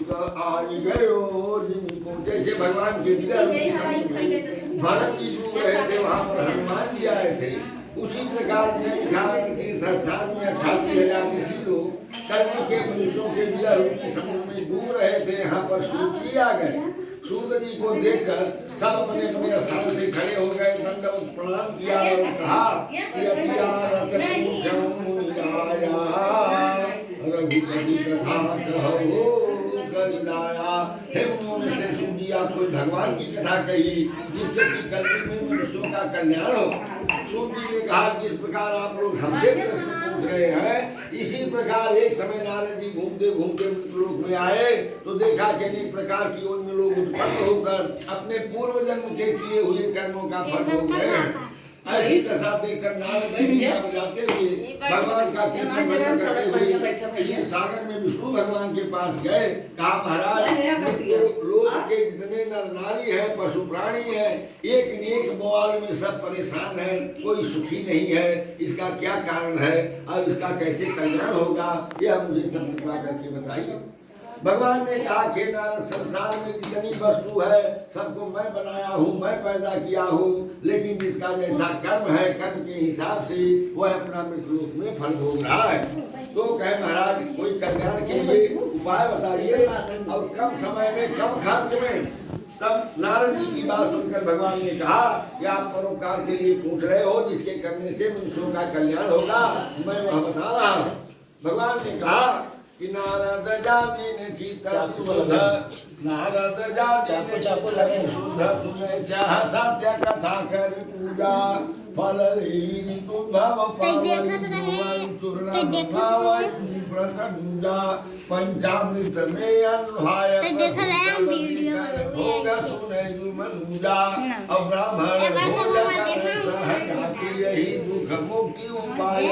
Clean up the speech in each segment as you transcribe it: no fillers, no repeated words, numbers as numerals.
आई गयो जिनको जैसे भगवान के भरत जी डूब रहे थे वहां पर हनुमान जी आए थे। उसी प्रकार में तीर्थ स्थान में 88,000 ऋषि लोग कर्म के मनुष्यों के विलय रूपी समुद्र में डूब रहे थे। यहाँ पर सूर्य जी आ गए। सूर्य जी को देखकर सब अपने अपने स्थान से खड़े हो गए, दंडवत प्रणाम किया और कहा कि रघुपति कथा कहो करिलाया। हे मुनि से सूर्य आप कोई भगवान की कथा कही जिससे कि कलयुग में मनुष्यों का कल्याण हो। सूर्य ने कहा जिस प्रकार आप लोग हमसे प्रश्न पूछ रहे हैं, इसी प्रकार एक समय नारद जी घूमते घूमते लोक में आए तो देखा कि अनेक प्रकार की उनमें लोग उत्पन्न होकर अपने पूर्व जन्म के किए हुए कर्मों का फल भोग रहे हैं। ऐसी दशा देखकर नारद जी बीना बजाते हुए भगवान का कीर्तन भजन करते हुए सागर में विष्णु भगवान के पास गए। कहा महाराज लोक के जितने नर नारी है, पशु प्राणी है, एक न एक बवाल में सब परेशान है, कोई सुखी नहीं है। इसका क्या कारण है और इसका कैसे कल्याण होगा, यह मुझे सब कृपा करके बताइए। भगवान ने कहा कि नारद संसार में जितनी वस्तु है सबको मैं बनाया हूँ, मैं पैदा किया हूँ, लेकिन जिसका जैसा कर्म है कर्म के हिसाब से वह अपना मृत्युलोक में फल भोग रहा है। तो कहे महाराज कोई कल्याण के लिए उपाय बताइए और कम समय में कम खर्च में। तब नारद जी की बात सुनकर भगवान ने कहा कि आप परोपकार के लिए पूछ रहे हो, जिसके करने से मनुष्यों का कल्याण होगा, मैं वह बता रहा हूँ। भगवान ने कहा कि नारद जाति ने नारद जाति सुने चाह सत्य कथा कर पूजा फल पंचामृत में अनुहाय होगा सुने मनुजा और ब्राह्मण यही दुख मुक्ति उपाय।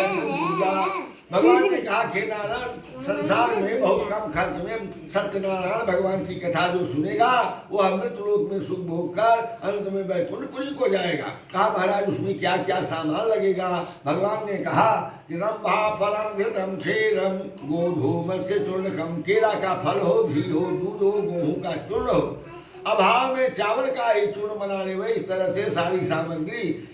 भगवान ने कहा कि नारायण संसार में बहुत कम खर्च में सत्यनारायण भगवान की कथा जो सुनेगा वो अमृत लोक में सुख भोग कर अंत में वैकुंठपुरी को जाएगा। कहा महाराज उसमें क्या क्या सामान लगेगा। भगवान ने कहा कि रंभा फलम घृतम क्षीरम गोधूम से चूर्णकम, केला का फल हो, घी हो, दूध हो, गेहूं का चूर्ण हो। अभाव में चावल का ही चूर्ण बनाने में इस तरह से सारी सामग्री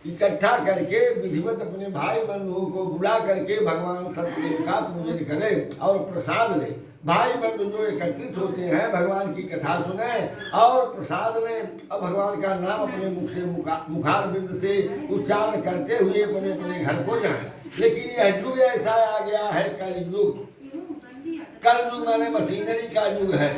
इकट्ठा करके विधिवत अपने भाई बंधुओं को बुला करके भगवान सत्यदेव का पूजन करें और प्रसाद ले। भाई बंधु जो एकत्रित होते हैं भगवान की कथा सुने और प्रसाद में अब भगवान का नाम अपने मुख से मुखार बिंद से उच्चारण करते हुए अपने अपने घर को जाएं। लेकिन यह युग ऐसा आ गया है कलयुग। कलयुग माने मशीनरी का युग है।